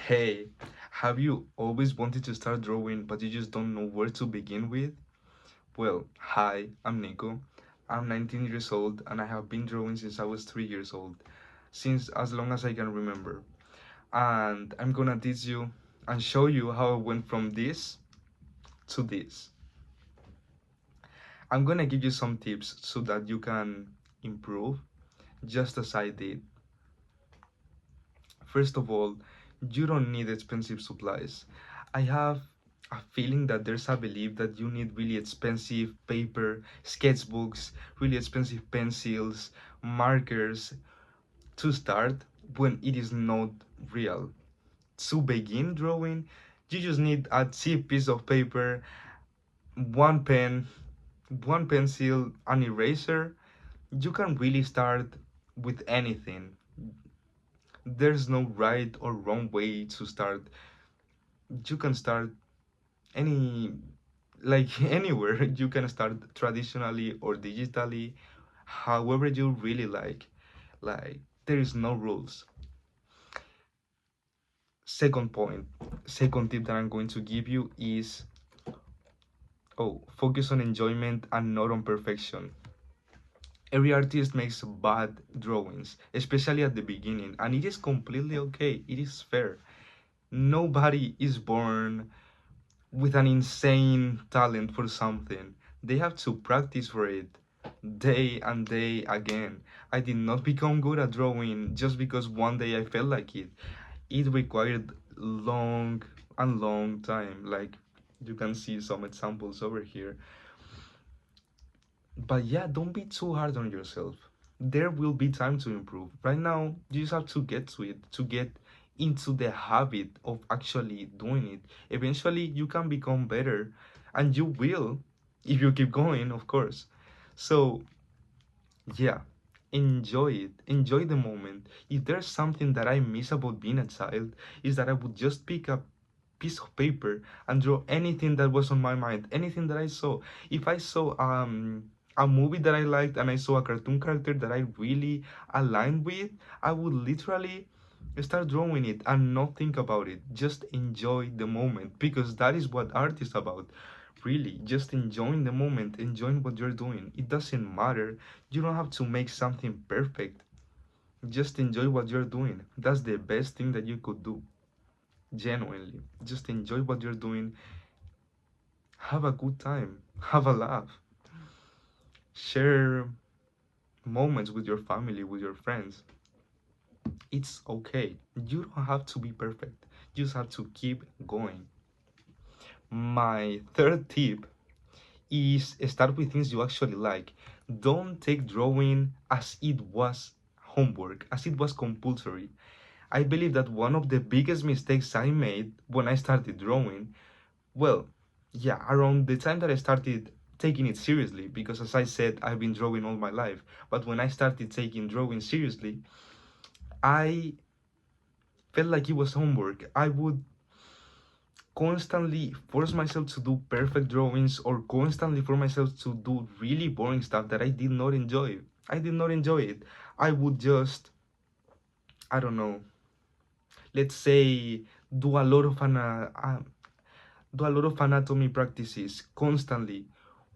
Hey, have you always wanted to start drawing but you just don't know where to begin with? Well, hi, I'm Nico. I'm 19 years old and I have been drawing since I was 3 years old, since as long as I can remember. And I'm gonna teach you and show you how I went from this to this. I'm gonna give you some tips so that you can improve just as I did. First of all, you don't need expensive supplies. I have a feeling that there's a belief that you need really expensive paper, sketchbooks, really expensive pencils, markers to start when it is not real. To begin drawing, you just need a cheap piece of paper, one pen, one pencil, an eraser. You can really start with anything. There's no right or wrong way to start. You can start any, like anywhere. You can start traditionally or digitally, however you really like there is no rules. Second point, second tip that I'm going to give you is, focus on enjoyment and not on perfection. Every artist makes bad drawings, especially at the beginning, and it is completely okay. It is fair. Nobody is born with an insane talent for something. They have to practice for it day and day again. I did not become good at drawing just because one day I felt like it. It required long and long time. Like you can see some examples over here. But yeah, don't be too hard on yourself. There will be time to improve. Right now, you just have to get to it, to get into the habit of actually doing it. Eventually, you can become better, and you will if you keep going, of course. So, yeah, enjoy it. Enjoy the moment. If there's something that I miss about being a child, is that I would just pick up piece of paper and draw anything that was on my mind, anything that I saw. If I saw a movie that I liked and I saw a cartoon character that I really aligned with, I would literally start drawing it and not think about it. Just enjoy the moment because that is what art is about. Really, just enjoying the moment, enjoying what you're doing. It doesn't matter. You don't have to make something perfect. Just enjoy what you're doing. That's the best thing that you could do. Genuinely, just enjoy what you're doing. Have a good time, have a laugh, share moments with your family, with your friends. It's okay. You don't have to be perfect, you just have to keep going. My third tip is start with things you actually like. Don't take drawing as it was homework, as it was compulsory. I believe that one of the biggest mistakes I made when I started drawing, well, yeah, around the time that I started taking it seriously, because as I said, I've been drawing all my life. But when I started taking drawing seriously, I felt like it was homework. I would constantly force myself to do perfect drawings or constantly force myself to do really boring stuff that I did not enjoy. I did not enjoy it. I would just, I don't know, let's say do a lot of do a lot of anatomy practices constantly.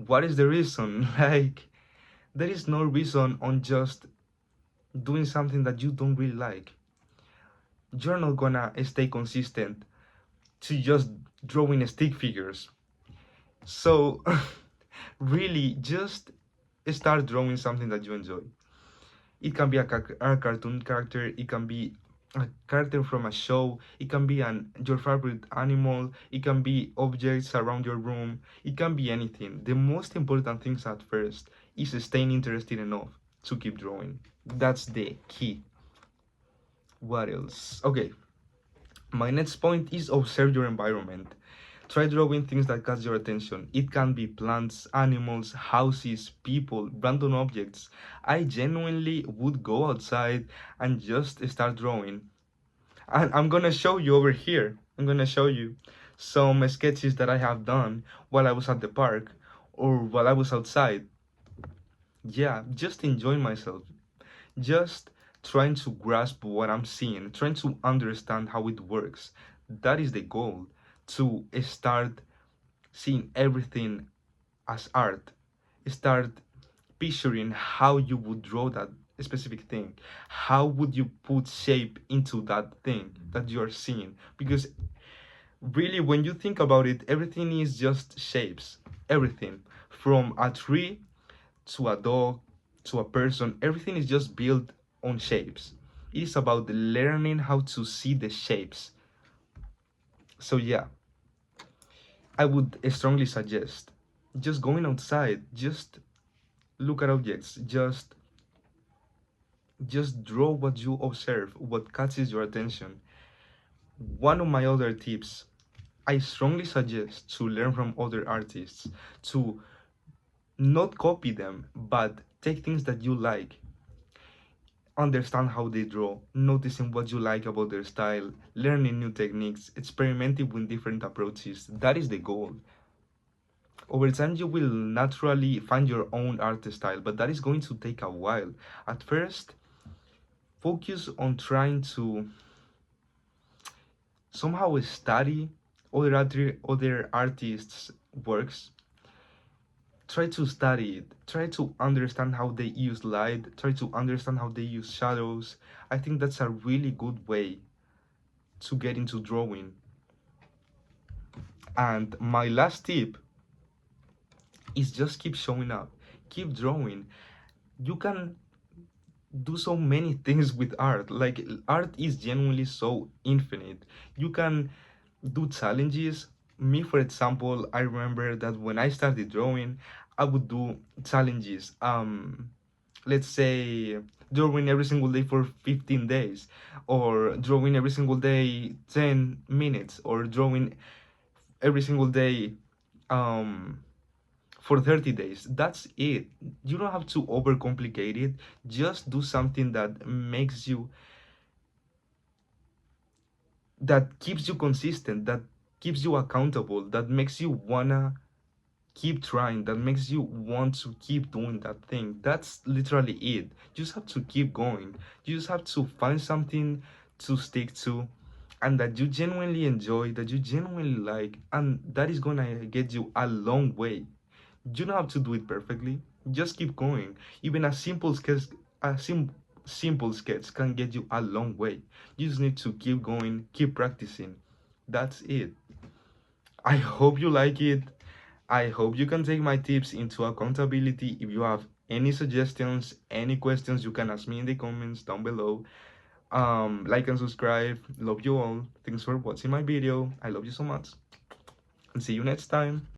What is the reason? Like, there is no reason on just doing something that you don't really like. You're not gonna stay consistent to just drawing stick figures. So, really, just start drawing something that you enjoy. It can be a cartoon character, it can be a character from a show, it can be your favorite animal, it can be objects around your room, it can be anything. The most important things at first is staying interested enough to keep drawing. That's the key. What else? Okay, my next point is observe your environment. Try drawing things that catch your attention. It can be plants, animals, houses, people, random objects. I genuinely would go outside and just start drawing. And I'm gonna show you over here. I'm gonna show you some sketches that I have done while I was at the park or while I was outside. Yeah, just enjoying myself. Just trying to grasp what I'm seeing, trying to understand how it works. That is the goal, to start seeing everything as art. Start picturing how you would draw that specific thing. How would you put shape into that thing that you are seeing? Because really, when you think about it, everything is just shapes. Everything. From a tree to a dog to a person, everything is just built on shapes. It is about learning how to see the shapes. So, yeah, I would strongly suggest just going outside, just look at objects, just draw what you observe, what catches your attention. One of my other tips, I strongly suggest to learn from other artists, to not copy them, but take things that you like, understand how they draw, noticing what you like about their style, learning new techniques, experimenting with different approaches. That is the goal. Over time, you will naturally find your own art style, but that is going to take a while. At first, focus on trying to somehow study other artists' works. Try to study it, try to understand how they use light, try to understand how they use shadows. I think that's a really good way to get into drawing. And my last tip is just keep showing up, keep drawing. You can do so many things with art. Like, art is genuinely so infinite. You can do challenges. Me, for example, I remember that when I started drawing, I would do challenges. Let's say drawing every single day for 15 days, or drawing every single day 10 minutes, or drawing every single day um for 30 days. That's it. You don't have to overcomplicate it. Just do something that makes you, that keeps you consistent, that keeps you accountable, that makes you wanna keep trying, that makes you want to keep doing that thing. That's literally it. You just have to keep going. You just have to find something to stick to, and that you genuinely enjoy, that you genuinely like, and that is gonna get you a long way. You don't have to do it perfectly. Just keep going. Even a simple sketch can get you a long way. You just need to keep going, keep practicing. That's it. I hope you like it. I hope you can take my tips into accountability. If you have any suggestions, any questions, you can ask me in the comments down below. Like and subscribe. Love you all. Thanks for watching my video. I love you so much. And see you next time.